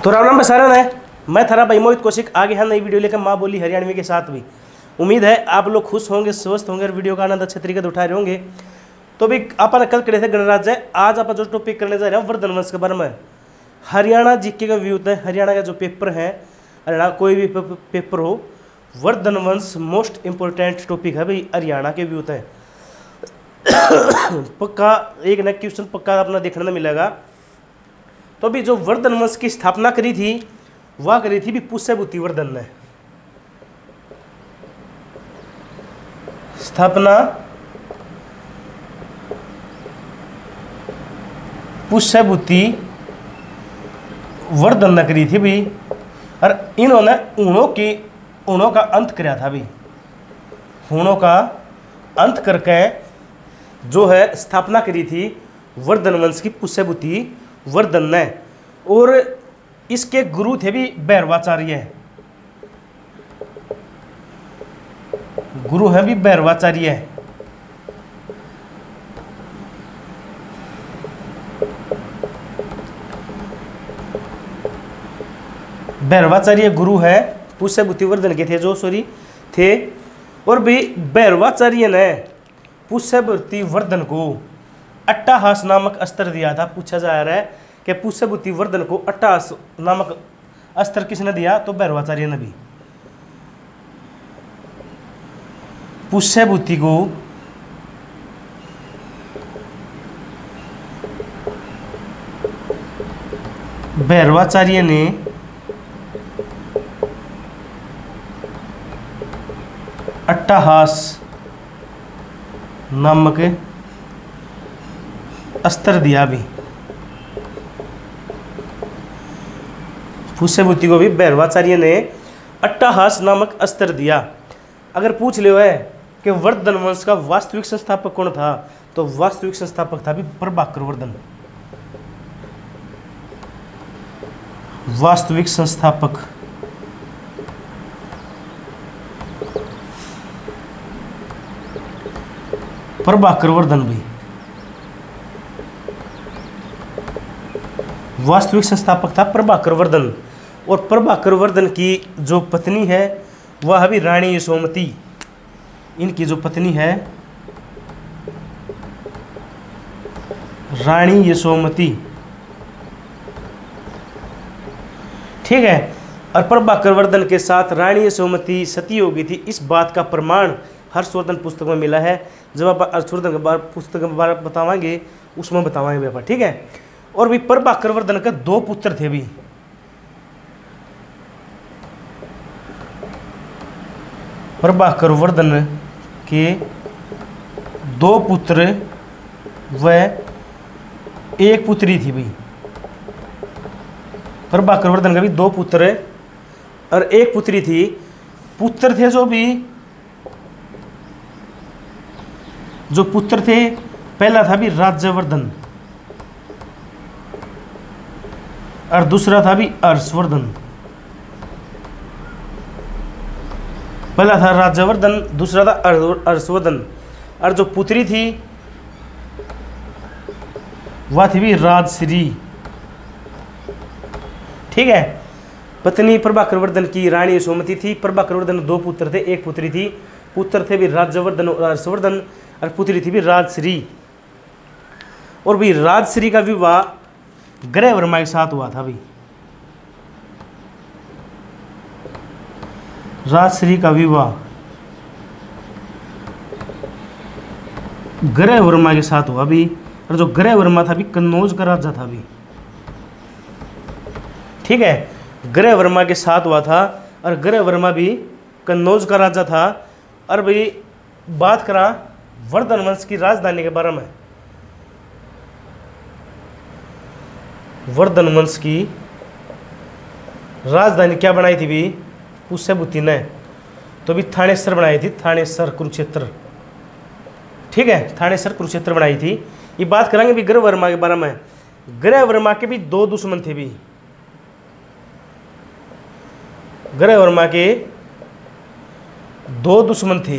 तो राम राम बसारन है। मैं थारा भाई मोहित कौशिक आगे है नई वीडियो लेकर माँ बोली हरियाणवी के साथ भी। उम्मीद है आप लोग खुश होंगे, स्वस्थ होंगे और वीडियो का आनंद अच्छे तरीके से उठा रहे होंगे। तो भी अपन कल करे थे गणराज्य, आज आप जो टॉपिक करने जा रहे हैं वर्धन वंश के बारे में। हरियाणा जीके का व्यू है, हरियाणा का जो पेपर है, हरियाणा कोई भी पेपर हो, वर्धन वंश मोस्ट इम्पोर्टेंट टॉपिक है भाई। हरियाणा के व्यू है पक्का एक ना क्वेश्चन पक्का अपना देखने में मिलेगा। तो अभी जो वर्धन वंश की स्थापना करी थी वह करी थी भी पुष्यभूति वर्धन ने। स्थापना पुष्यभूति वर्धन ने करी थी भी, और इन्होंने ऊणों का अंत कराया था भी। ऊणों का अंत करके जो है स्थापना करी थी वर्धन वंश की पुष्यभूति वर्धन ने। और इसके गुरु थे भी भैरवाचार्य, गुरु है भी भैरवाचार्य। भैरवाचार्य गुरु है पुष्यभूति वर्धन के थे, जो थे। और भी भैरवाचार्य ने पुष्यभूति वर्धन को अट्टहास नामक अस्त्र दिया था। पूछा जा रहा है कि पुष्यभूति वर्धन को अट्टहास नामक अस्त्र किसने दिया? तो भैरवाचार्य ने भी पुष्यभूति को भैरवाचार्य ने अट्टहास नामक अस्त्र दिया भी। पुष्यभूति को भी भैरवाचार्य ने अट्टहास नामक अस्त्र दिया। अगर पूछ लियो है कि वर्धन वंश का वास्तविक संस्थापक कौन था, तो वास्तविक संस्थापक था भी प्रभाकर वर्धन। वास्तविक संस्थापक प्रभाकर वर्धन भी। वास्तविक संस्थापक था प्रभाकर वर्धन। और प्रभाकर वर्धन की जो पत्नी है वह भी रानी यशोमती। इनकी जो पत्नी है रानी यशोमती, ठीक है। और प्रभाकर वर्धन के साथ रानी यशोमती सती हो गई थी, इस बात का प्रमाण हर्षवर्धन पुस्तक में मिला है। जब आप हर्षवर्धन के बारे पुस्तक के बारे में बतावाएंगे उसमें बतावाएंगे व्यापार, ठीक है। और भी प्रभाकर वर्धन के दो पुत्र थे भी। प्रभाकर वर्धन के दो पुत्र व एक पुत्री थी भी। प्रभाकर वर्धन के भी दो पुत्र और एक पुत्री थी। पुत्र थे जो पुत्र थे, पहला था भी राज्यवर्धन और दूसरा था भी हर्षवर्धन। पहला था राज्यवर्धन, दूसरा था हर्षवर्धन। और जो पुत्री थी वह थी भी राजश्री, ठीक है। पत्नी प्रभाकर वर्धन की रानी यशोमती थी। प्रभाकर वर्धन दो पुत्र थे, एक पुत्री थी। पुत्र थे भी राज्यवर्धन और हर्षवर्धन, और पुत्री थी भी राजश्री। और भी राजश्री का विवाह ग्रह वर्मा के साथ हुआ था भी। राजश्री का विवाह ग्रह वर्मा के साथ हुआ भी। और जो ग्रह वर्मा था भी कन्नौज का राजा था भी, ठीक है। ग्रह वर्मा के साथ हुआ था और ग्रह वर्मा भी कन्नौज का राजा था। और भाई बात करा वर्धन वंश की राजधानी के बारे में। वर्धन वंश की राजधानी क्या बनाई थी भी? पुष्यभूति ने तो भी थानेसर बनाई थी। थानेसर कुरुक्षेत्र, ठीक है। थानेसर कुरुक्षेत्र बनाई थी। ये बात करेंगे भी ग्रह वर्मा के बारे में। ग्रह वर्मा के भी दो दुश्मन थे भी। ग्रह वर्मा के दो दुश्मन थे,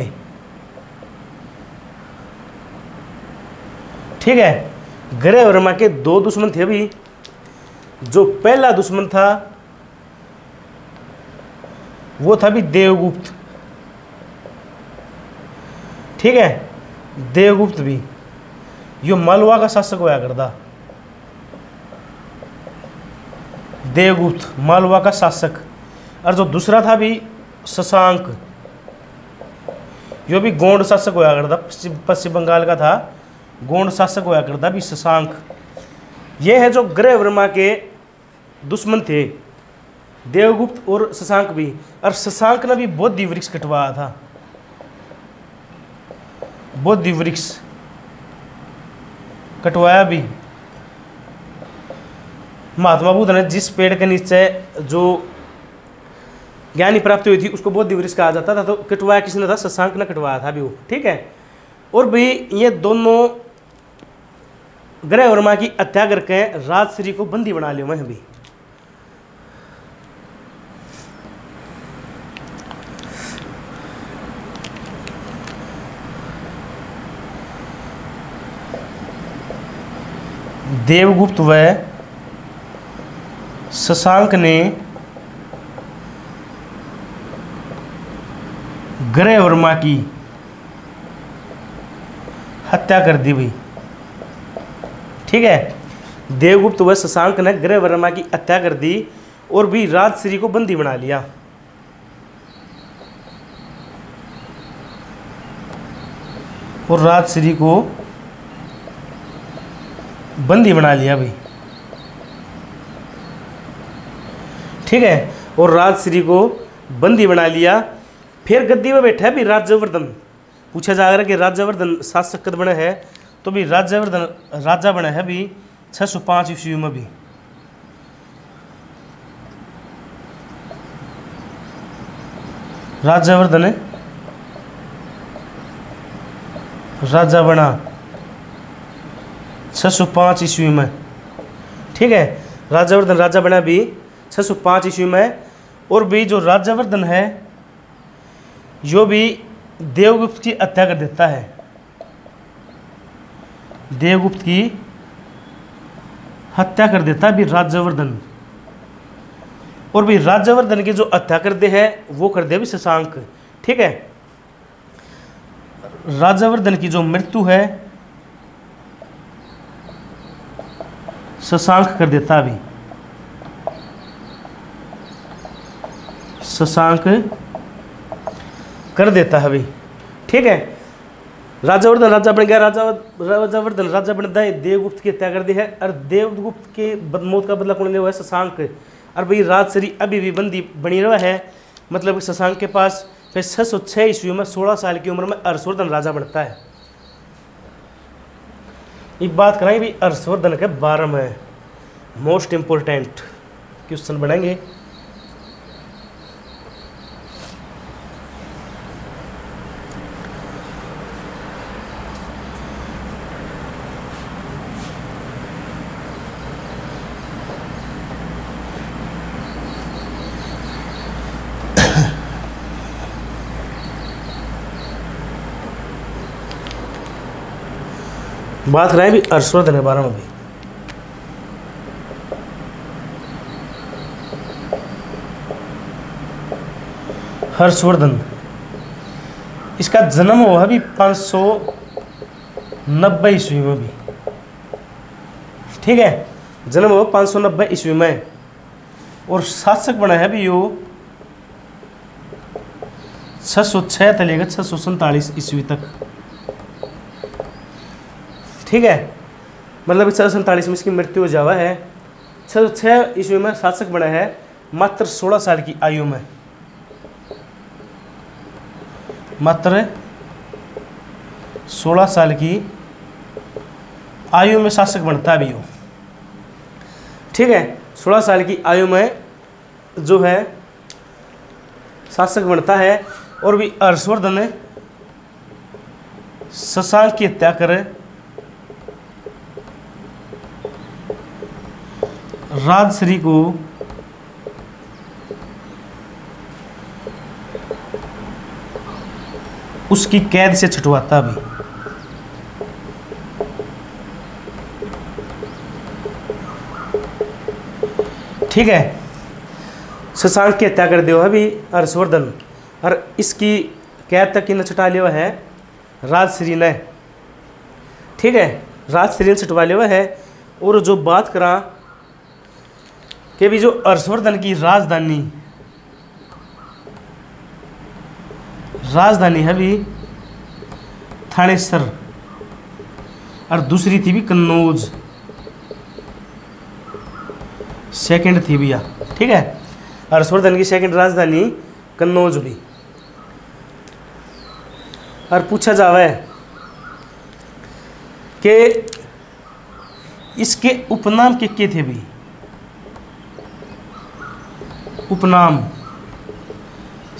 ठीक है। ग्रह वर्मा के दो दुश्मन थे भी। जो पहला दुश्मन था वो था भी देवगुप्त। ठीक है, देवगुप्त भी यो मालवा का शासक होया करता। देवगुप्त मालवा का शासक। और जो दूसरा था भी शशांक, यो भी गोंड शासक होया करता, पश्चिम बंगाल का था, गोंड शासक होया करता भी शशांक। ये है जो ग्रहवर्मा के दुश्मन थे, देवगुप्त और शशांक भी। और शशांक ने भी बोधि वृक्ष कटवाया था, बोधि वृक्ष कटवाया भी। महात्मा बुद्ध ने जिस पेड़ के नीचे जो ज्ञानी प्राप्ति हुई थी उसको बोधि वृक्ष कहा जाता था, तो कटवाया किसने था? शशांक ने कटवाया था भी वो। ठीक है, और भी ये दोनों ग्रहवर्मा की हत्या करके राजश्री को बंदी बना लिया मैं भी। देवगुप्त व शशांक ने ग्रहवर्मा की हत्या कर दी भाई। ठीक है, देवगुप्त व शशांक ने ग्रहवर्मा की हत्या कर दी और भी राजश्री को बंदी बना लिया। और राजश्री को बंदी बना लिया भाई। ठीक है, और राजश्री को बंदी बना लिया। फिर गद्दी में बैठा है भी राज्यवर्धन। पूछा जा रहा है कि राज्यवर्धन शासक कद बना है, तो भी राज्यवर्धन राजा बना है भी 605 ईस्वी में भी। राज्यवर्धन राजा बना 605 ईस्वी में। ठीक है, राज्यवर्धन राजा बना भी 605 ईस्वी में। और भी जो राज्यवर्धन है जो भी देवगुप्त की हत्या कर देता है, देवगुप्त की हत्या कर देता है भी राज्यवर्धन। और भी राज्यवर्धन की जो हत्या कर दे है वो कर दे भी शशांक। ठीक है, राज्यवर्धन की जो मृत्यु है शशांक कर देता अभी, शशांक कर देता है भाई। ठीक है, राज्यवर्धन राजा बन गया, राज्यवर्धन राजा बन गया, देवगुप्त की हत्या कर दी है। और देवगुप्त के मौत का बदला कौन ले हुआ है? शशांक। और भाई राजश्री अभी भी बंदी बनी रहा है, मतलब शशांक के पास। फिर 606 ईस्वी में 16 साल की उम्र में हर्षवर्धन राजा बनता है। एक बात कराएंगे भी हर्षवर्धन के बारे में, मोस्ट इम्पोर्टेंट क्वेश्चन बनाएंगे। बात कराएं भी हर्षवर्धन के बारे में भी। हर्षवर्धन, इसका जन्म हुआ भी 590 ईस्वी में भी। ठीक है, जन्म हुआ 590 ईस्वी में। और शासक बना है भी यो 606 से लेकर 647 ईस्वी तक। ठीक है, मतलब 647 में इसकी मृत्यु हो जावा है। 606 ईस्वी में शासक बना है मात्र 16 साल की आयु में, मात्र 16 साल की आयु में शासक बनता भी हो। ठीक है, 16 साल की आयु में जो है शासक बनता है। और भी हर्षवर्धन ने शशांक की हत्या करे, राजश्री को उसकी कैद से छुटवाता भी। ठीक है, शशांक की हत्या कर दियो है भी हर्षवर्धन, और इसकी कैद तक की न छुटा लियो है राजश्री ने। ठीक है, राजश्री ने छुटवा लियो है। और जो बात करा कि भी जो हर्षवर्धन की राजधानी है भी थानेसर, और दूसरी थी भी कन्नौज, सेकंड थी भैया। ठीक है, हर्षवर्धन की सेकंड राजधानी कन्नौज भी। और पूछा जावे कि इसके उपनाम के थे भी, उपनाम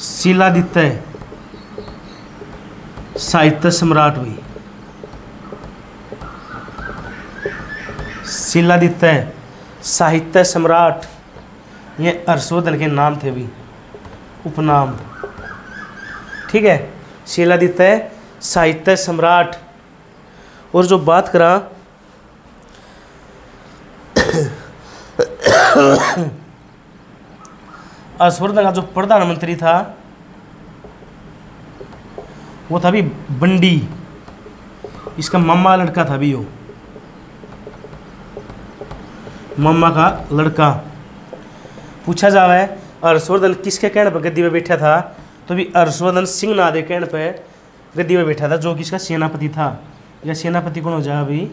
शिलादित्य, साहित्य सम्राट भी, शिलादित्य साहित्य सम्राट, ये हर्षवर्धन के नाम थे भी, उपनाम। ठीक है, शिलादित्य साहित्य सम्राट। और जो बात करा हर्षवर्धन का जो प्रधानमंत्री था वो था भी बंडी, इसका मम्मा लड़का था भी, वो मम्मा का लड़का। पूछा जावे हर्षवर्धन किसके कहने पर गद्दी पे बैठा था, तो भी हर्षवर्धन सिंह नाद के कहने पे गद्दी पे बैठा था, जो कि इसका सेनापति था। या सेनापति कौन हो जाएगा अभी,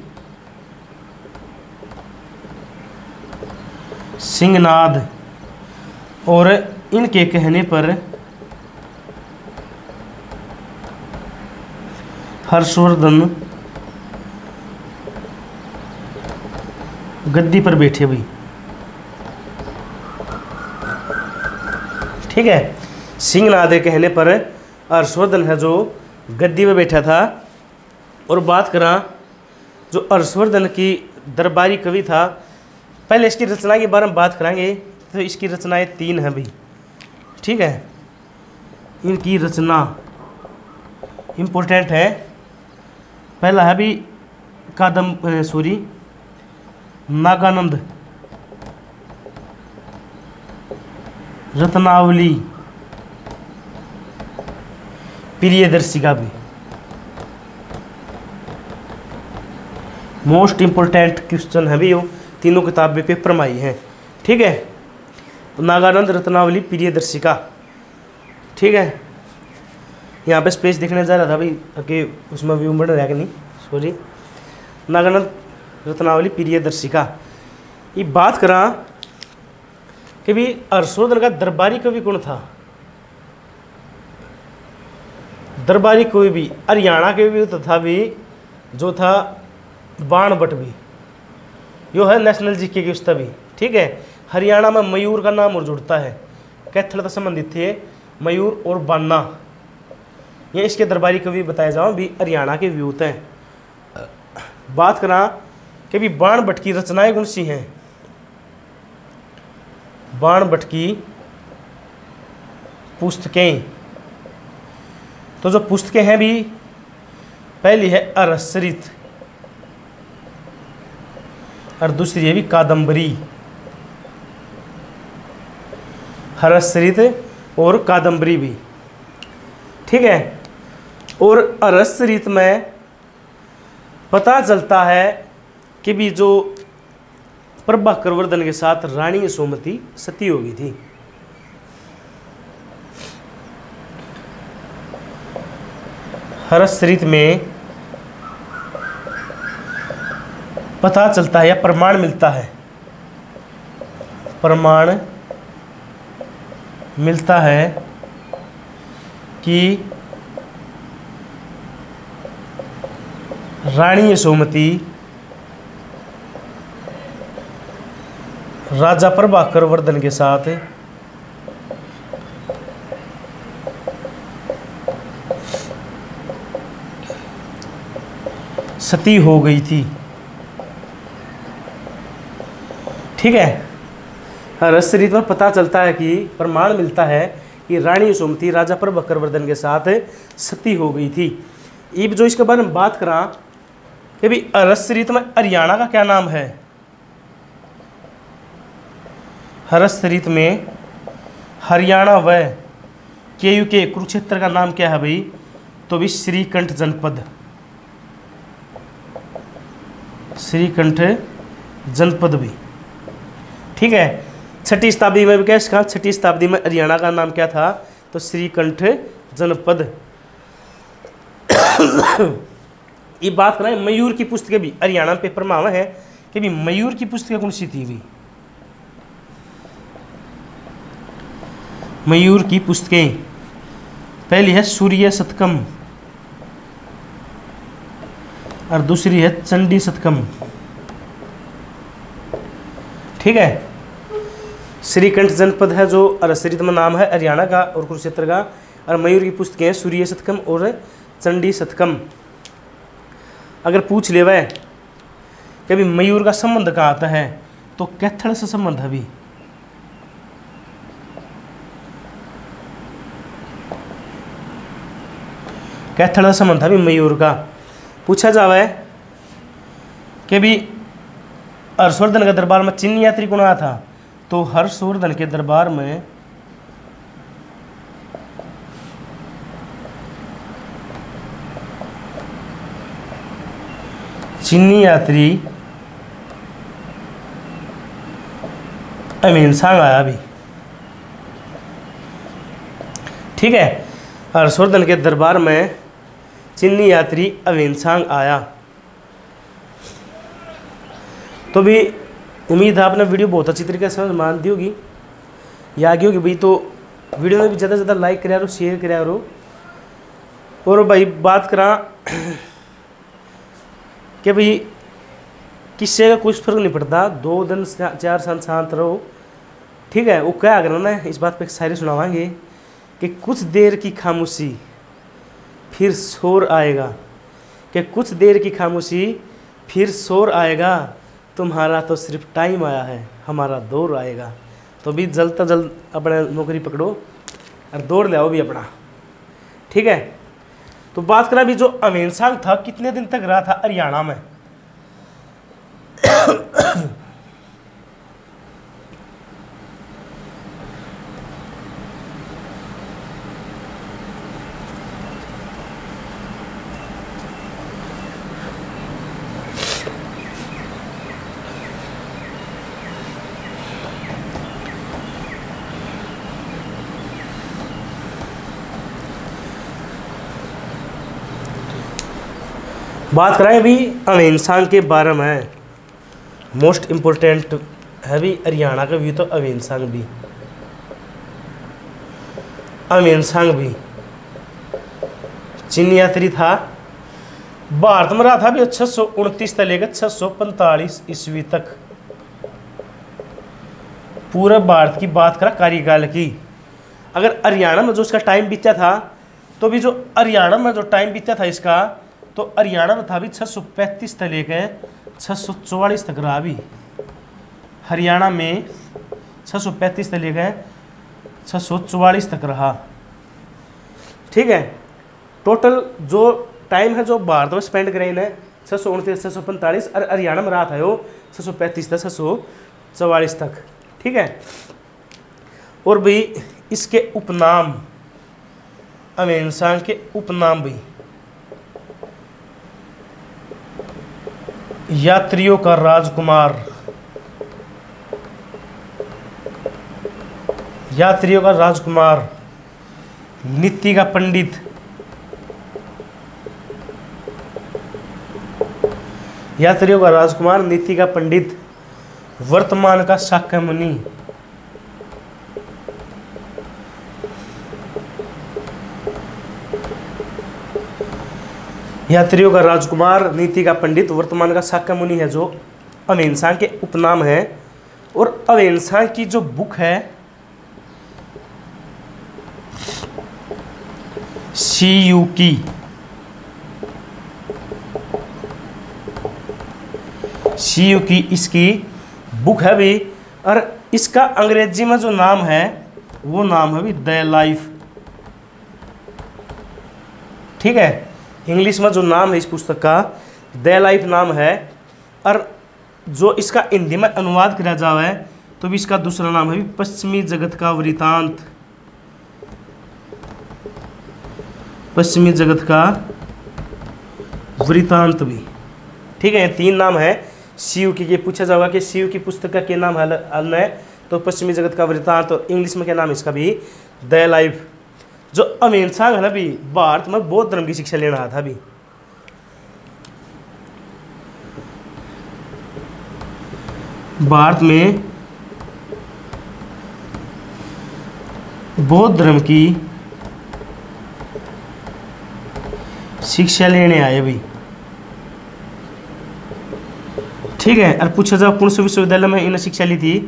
सिंहनाद। और इनके कहने पर हर्षवर्धन गद्दी पर बैठे हुई। ठीक है, सिंहनाद के कहने पर हर्षवर्धन है जो गद्दी पर बैठा था। और बात करा जो हर्षवर्धन की दरबारी कवि था, पहले इसकी रचना के बारे में बात करेंगे। तो इसकी रचनाएं 3 हैं भाई। ठीक है, इनकी रचना इम्पोर्टेंट है। पहला है भी नागानंद, रत्नावली, प्रियदर्शिका भी। मोस्ट इम्पोर्टेंट क्वेश्चन है भी, वो तीनों किताबें पेपर में आई हैं। ठीक है, नागानंद, रत्नावली, प्रियदर्शिका। ठीक है, यहाँ पे स्पेस देखने जा रहा था भाई कि उसमें व्यू बढ़ रहा है कि नहीं, सॉरी। नागानंद, रत्नावली, प्रियदर्शिका। ये बात करा कि भी हर्षवर्धन का दरबारी कवि कौन था। दरबारी कोई भी हरियाणा के भी तथा भी जो था बाण भट्ट भी, यो है नेशनल जीके की उस्ता भी। ठीक है, हरियाणा में मयूर का नाम और जुड़ता है, कैथल से संबंधित थे मयूर और बाना, ये इसके दरबारी कवि बताए जाओ भी हरियाणा के व्यूत हैं। बात करा कि भी बाण भट्ट की रचनाएं कौन सी हैं। बाण भट्ट की पुस्तकें, तो जो पुस्तकें हैं भी, पहली है अरसरित और दूसरी है भी कादम्बरी। हरसरित और कादम्बरी भी। ठीक है, और हरसरित में पता चलता है कि भी जो प्रभाकर वर्धन के साथ रानी यशोमती सती हो गई थी। हरसरित में पता चलता है या प्रमाण मिलता है, प्रमाण मिलता है कि रानी यशोमती राजा प्रभाकर वर्धन के साथ सती हो गई थी। ठीक है, हरसरित में पता चलता है कि प्रमाण मिलता है कि रानी यशोमती राजा प्रभाकर वर्धन के साथ सती हो गई थी। अब जो इसके बारे में बात करा कि भी हरसरित में हरियाणा का क्या नाम है। हरसरित में हरियाणा व केयू के कुरुक्षेत्र का नाम क्या है भाई? तो भी श्रीकंठ जनपद, श्रीकंठ जनपद भी। ठीक है, 6वीं शताब्दी में भी कैसे कहा? 6वीं शताब्दी में हरियाणा का नाम क्या था? तो श्रीकंठ जनपद। ये बात करें मयूर की पुस्तकें भी हरियाणा पेपर में आवा है कि भी मयूर की पुस्तकें कौन सी थी भी? मयूर की पुस्तकें पहली है सूर्य शतकम और दूसरी है चंडी शतकम। ठीक है, श्रीकंठ जनपद है जो अरसरित में नाम है हरियाणा का और कुरुक्षेत्र का, और मयूर की पुस्तकें हैं सूर्य शतकम और चंडी शतकम। अगर पूछ ले वह कि अभी मयूर का संबंध कहाँ आता है? तो कैथल से संबंध है भी। कैथल से संबंध है भी मयूर का। पूछा जावे कि भी हर्षवर्धन के दरबार में चीनी यात्री कौन आया था? तो हर्षवर्धन के दरबार में चीनी यात्री अमीनसांग आया भी। ठीक है, हर्षवर्धन के दरबार में चीनी यात्री अमीनसांग आया। तो भी उम्मीद है आपने वीडियो बहुत अच्छी तरीके से समझ मान दी होगी या आगे होगी भाई। तो वीडियो में भी ज़्यादा से ज़्यादा लाइक करा करो, शेयर करा करो। और भाई बात करा कि भाई किससे का कुछ फर्क नहीं पड़ता, 2 दिन 4 साल शांत रहो। ठीक है, वो क्या अगर ना इस बात पे एक शायरी सुनावाएंगे कि कुछ देर की खामोशी फिर शोर आएगा, कि कुछ देर की खामोशी फिर शोर आएगा, तुम्हारा तो सिर्फ टाइम आया है, हमारा दौर आएगा। तो भी जल्द से जल्द अपना नौकरी पकड़ो और दौड़ ले आओ भी अपना। ठीक है, तो बात करा भी जो अमीनसांग था कितने दिन तक रहा था हरियाणा में? बात करें भी अमीनसांग के बारे में, मोस्ट इम्पोर्टेंट है भी हरियाणा का भी। तो अमीनसांग भी चीनी यात्री था, भारत में रहा था भी 629 से लेकर 645 ईस्वी तक। पूरे भारत की बात करा कार्यकाल की। अगर हरियाणा में जो इसका टाइम बीता था, तो भी जो हरियाणा में जो टाइम बीता था इसका, तो हरियाणा में था भी 635 से लेकर 644 तक रहा भी। हरियाणा में 635 से लेकर 644 तक रहा। ठीक है, टोटल जो टाइम है जो भारत में स्पेंड करें इन्हें 629 645, और हरियाणा में रहा था वो 635 से 644 तक। ठीक है, और भी इसके उपनाम, अमीनसांग के उपनाम भी यात्रियों का राजकुमार, यात्रियों का राजकुमार, नीति का पंडित, यात्रियों का राजकुमार, नीति का पंडित, वर्तमान का शाक्यमुनि, यात्रियों का राजकुमार, नीति का पंडित, वर्तमान का शाक्यमुनि है जो अमीनसांग के उपनाम है। और अमीनसांग की जो बुक है सीयूकी इसकी बुक है भी, और इसका अंग्रेजी में जो नाम है वो नाम है भी द लाइफ। ठीक है, इंग्लिश में जो नाम है इस पुस्तक का द लाइफ नाम है, और जो इसका हिंदी में अनुवाद किया जाए तो भी इसका दूसरा नाम है भी पश्चिमी जगत का वृतांत। पश्चिमी जगत का वृतांत भी। ठीक है, 3 नाम है शिव की। ये पूछा जाएगा कि शिव की पुस्तक का क्या नाम है, तो पश्चिमी जगत का वृतांत, और इंग्लिश में क्या नाम है इसका भी, द लाइफ। जो अमीन सांग है ना भी, भारत में बौद्ध धर्म की शिक्षा ले रहा था भी। भारत में बौद्ध धर्म की शिक्षा लेने आए भी। ठीक है, और पूछा जाओ कौन से विश्वविद्यालय में इन्हें शिक्षा ली थी,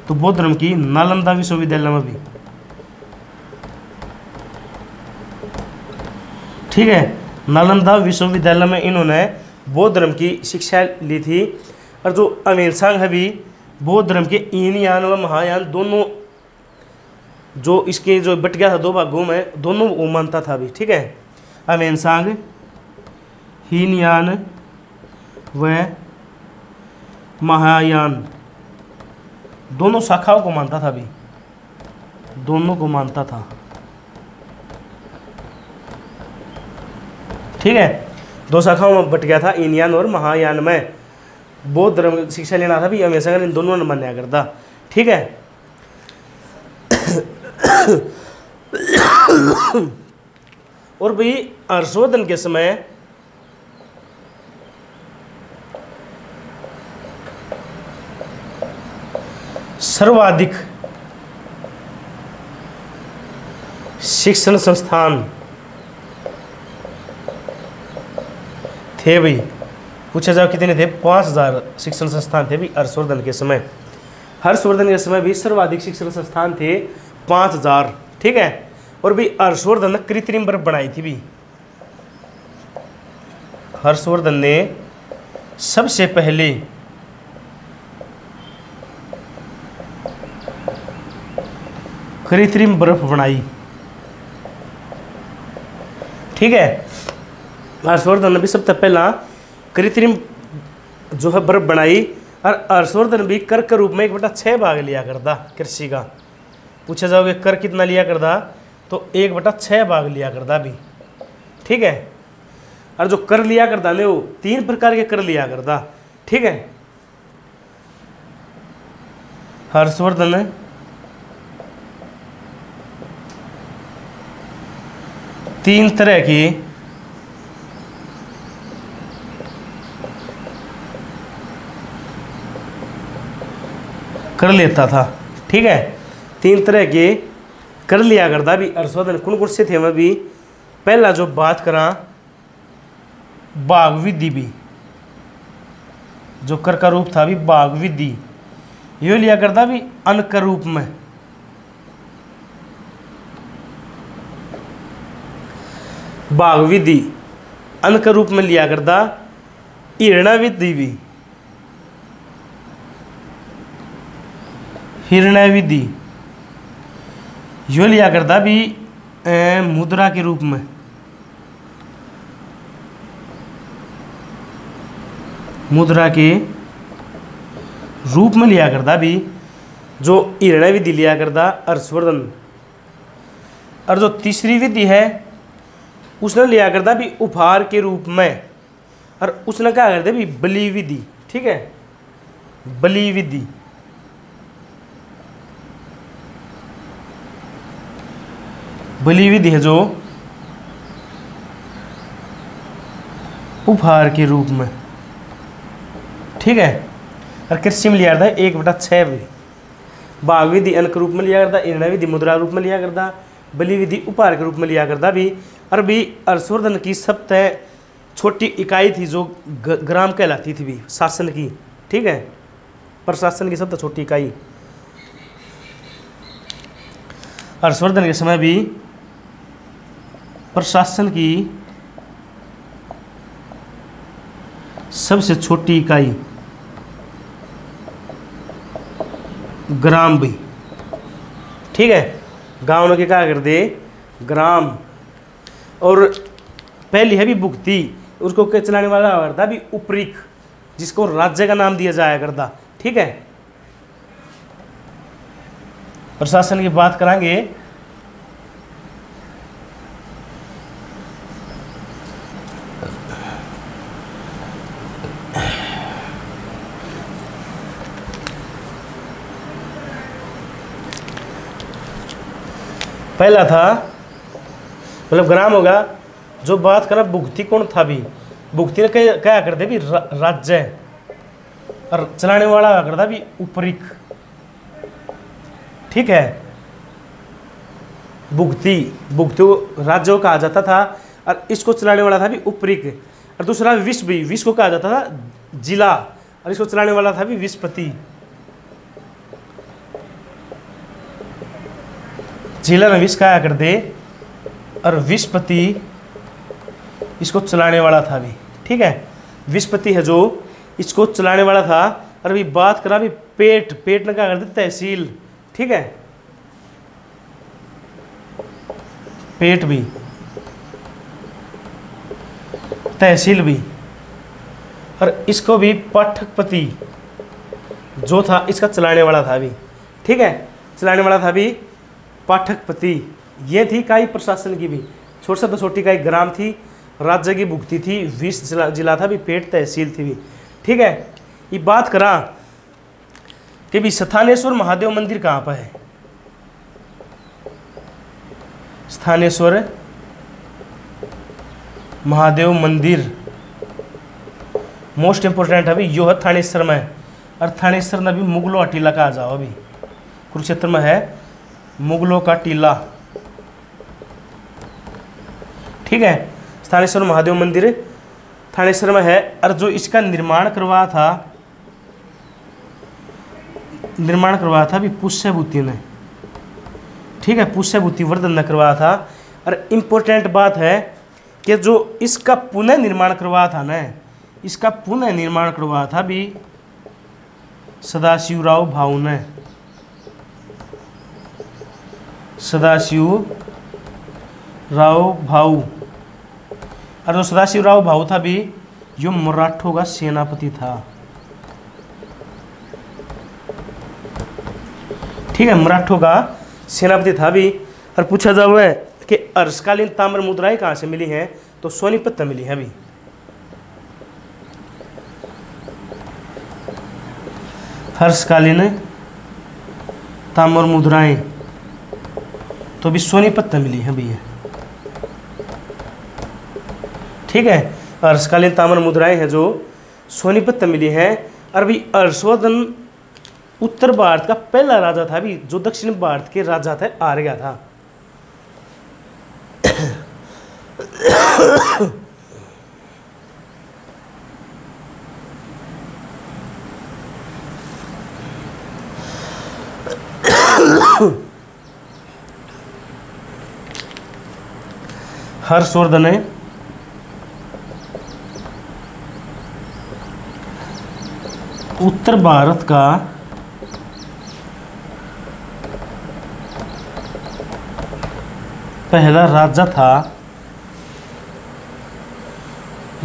तो बौद्ध धर्म की नालंदा विश्वविद्यालय में भी। ठीक है, नालंदा विश्वविद्यालय में इन्होंने बौद्ध धर्म की शिक्षा ली थी। और जो अमीर सांग है भी, बौद्ध धर्म के ईन यान व महायान दोनों, जो इसके जो बट गया था 2 भागों में, दोनों वो मानता था भी। ठीक है, अमीर सांग हीनयान व महायान दोनों शाखाओं को मानता था भी, दोनों को मानता था। ठीक है, 2 शाखाओं में बट गया था, ईनयान और महायान में। बौद्ध धर्म की शिक्षा लेना था भी हमेशा इन दोनों ने मान्या करता। ठीक है, और भाई हर्षवर्धन के समय सर्वाधिक शिक्षण संस्थान थे भाई। पूछा जाओ कितने थे, 5000 शिक्षण संस्थान थे भी हर्षवर्धन के समय। हर्षवर्धन के समय भी सर्वाधिक शिक्षण संस्थान थे 5000। ठीक है, और भी हर्षवर्धन ने कृत्रिम बर्फ बनाई थी भी। हर्षवर्धन ने सबसे पहले कृत्रिम बर्फ बनाई। ठीक है, हर्षवर्धन ने भी सबसे पहला कृत्रिम जो है बर्फ बनाई। और हर्षवर्धन भी कर के रूप में 1/6 भाग लिया करता कृषि का। पूछा जाओगे कर कितना लिया करता, तो 1/6 भाग लिया करता भी। ठीक है, और जो कर लिया करता ने वो 3 प्रकार के कर लिया करता। ठीक है, हर्षवर्धन ने 3 तरह की कर लेता था। ठीक है, 3 तरह के कर लिया करता भी हर्षवर्धन। कौन कौन से थे मैं भी, पहला जो बात करा बाघ विधि भी, जो कर का रूप था भी बाघ विधि, यो लिया करता भी अन्न के रूप में। बाघ विधि अन्न के रूप में लिया करता। हिरणा विधि भी, हिरणा विधि यो लिया करता भी मुद्रा के रूप में। मुद्रा के रूप में लिया करता भी, जो हिरणा विधि लिया करता हर्षवर्धन। और जो तीसरी विधि है उसने लिया करता भी उपहार के रूप में, और उसने क्या करते भी बलि विधि। ठीक है, बलि विधि। बलि विधि है जो उपहार के रूप में। ठीक है, और कृषि में लिया करता है 1/6 भी। बाघ विधि अन्न के रूप में लिया करता, हिरणा विधि मुद्रा रूप में लिया करता, बलि विधि उपहार के रूप में लिया करता भी। और भी हर्षवर्धन की सबसे छोटी इकाई थी जो ग्राम कहलाती थी भी, शासन की। ठीक है, प्रशासन की सबसे छोटी इकाई। हर्षवर्धन के समय भी प्रशासन की सबसे छोटी इकाई ग्राम भी। ठीक है, गांव में क्या कर दे ग्राम। और पहली है भी भुक्ति, उसको क्या चलाने वाला करता भी उपरीक, जिसको राज्य का नाम दिया जाया करता। ठीक है, प्रशासन की बात करेंगे पहला था मतलब ग्राम होगा। जो बात करा भुगती कौन था भी, भुगती ने क्या करते भी राज्य, और चलाने वाला करता भी उपरिक। ठीक है, भुगती भुगती राज्य को कहा जाता था और इसको चलाने वाला था भी उपरिक। और दूसरा विष भी, विष को कहा जाता था जिला और इसको चलाने वाला था भी विषपति। जिला ने विष कहा कर दे और विषपति इसको चलाने वाला था भी। ठीक है, विषपति है जो इसको चलाने वाला था। और अभी बात करा भी पेट, पेट ने क्या कर दे तहसील। ठीक है, पेट भी, तहसील भी, और इसको भी पाठकपति जो था इसका चलाने वाला था भी। ठीक है, चलाने वाला था भी पाठकपति। ये थी इकाई प्रशासन की भी, छोटी से छोटी इकाई ग्राम थी, राज्य की भुगती थी, विष जिला था भी, पेट तहसील थी भी। ठीक है, ये बात करा कि भी स्थानेश्वर महादेव मंदिर कहाँ पर है। स्थानेश्वर महादेव मंदिर मोस्ट इंपोर्टेंट है अभी, यो है थानेश्वर में। और थानेश्वर ने भी मुगलों का टीला कहा जाओ। अभी कुरुक्षेत्र में है मुगलों का टीला। ठीक है, थानेश्वर महादेव मंदिर थानेश्वर में है। और जो इसका निर्माण करवाया था भी पुष्यभूति ने। ठीक है, पुष्यभूति वर्धन ने करवाया था। और इम्पोर्टेंट बात है कि जो इसका पुनः निर्माण करवाया था ना, इसका पुनः निर्माण करवाया था भी सदाशिवराव भाऊ ने। सदाशिवराव भाऊ, और जो सदाशिवराव भाऊ था भी यो मराठों का सेनापति था। ठीक है, मराठों का सेनापति था भी। और पूछा जाओ है कि अर्शकालीन ताम्र मुद्राएं कहाँ से मिली हैं, तो सोनीपत में मिली है अभी। हर्षकालीन ताम्र मुद्राएं तो भी सोनीपत में मिली है अभी। ठीक है, हर्षकालीन ताम्र मुद्राएं हैं जो सोनीपत में मिली हैं। और भी हर्षवर्धन उत्तर भारत का पहला राजा था भी, जो दक्षिण भारत के राजा थे आर्या था। हर्षवर्धन ने उत्तर भारत का पहला राजा था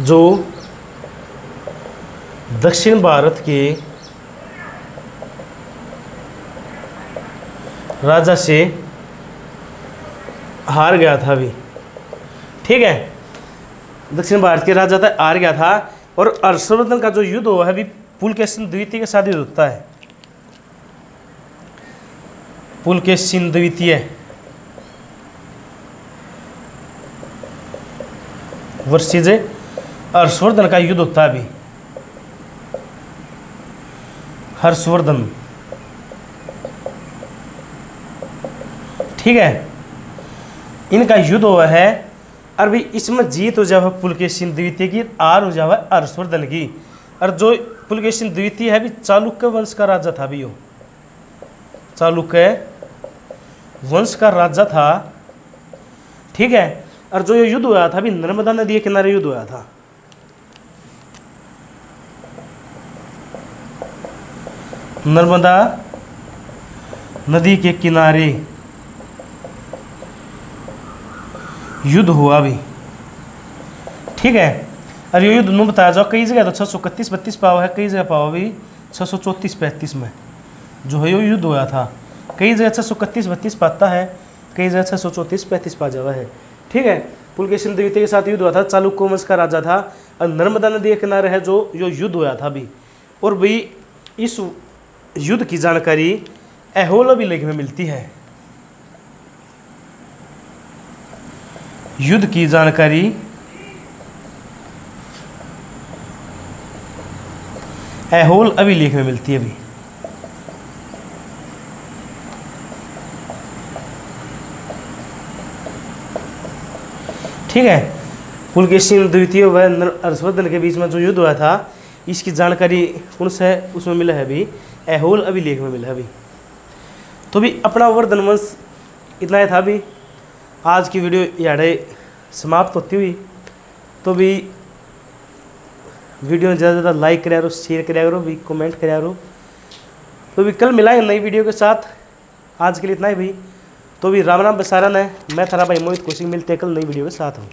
जो दक्षिण भारत के राजा से हार गया था भी। ठीक है, दक्षिण भारत के राजा था, हार गया था। और हर्षवर्धन का जो युद्ध हुआ है अभी पुलकेशिन द्वितीय के साथ युद्ध होता है। पुलकेशिन द्वितीय वर्सेस हर्षवर्धन का युद्ध होता है अभी। हर्षवर्धन, ठीक है, इनका युद्ध हुआ है। और भी इसमें जीत हो जाए पुलकेशिन द्वितीय की, हार हो जाए हर्षवर्धन की। और जो पुलकेशिन द्वितीय है भी चालुक्य वंश का राजा था भी, वो चालुक्य वंश का राजा था। ठीक है, और जो ये युद्ध हुआ था भी नर्मदा नदी के किनारे युद्ध हुआ था। नर्मदा नदी के किनारे युद्ध हुआ भी। ठीक है, और ये युद्ध नु बताया जाओ कई जगह तो 631-32 पाव है, कई जगह पाव भी 634-35 में जो है ये युद्ध हुआ था। कई जगह 631-32 पाता है, कई जगह 634-35 पा जावा है। ठीक है, पुलकेशिन द्वितीय के साथ युद्ध हुआ था, चालुक्य वंश का राजा था। और नर्मदा नदी के किनारे है जो युद्ध हुआ था भी। और भी इस युद्ध की जानकारी ऐहोल अभिलेख में मिलती है। युद्ध की जानकारी ऐहोल अभिलेख में मिलती है अभी। ठीक है, पुलकेशिन द्वितीय व हर्षवर्धन के बीच में जो युद्ध हुआ था, इसकी जानकारी कौन सा उसमें मिला है अभी, ऐहोल अभिलेख में मिला है अभी। तो भी अपना वर्धन वंश इतना ही था। भी आज की वीडियो याडे समाप्त होती हुई। तो भी वीडियो ज़्यादा से ज़्यादा लाइक कराया करो, शेयर कराया करो, भी कमेंट कराया करो। तो भी कल मिलाएंगे नई वीडियो के साथ। आज के लिए इतना ही भाई। तो भी राम राम बसारन है, मैं थारा भाई मोहित कौशिक, मिलते हैं कल नई वीडियो के साथ हूँ।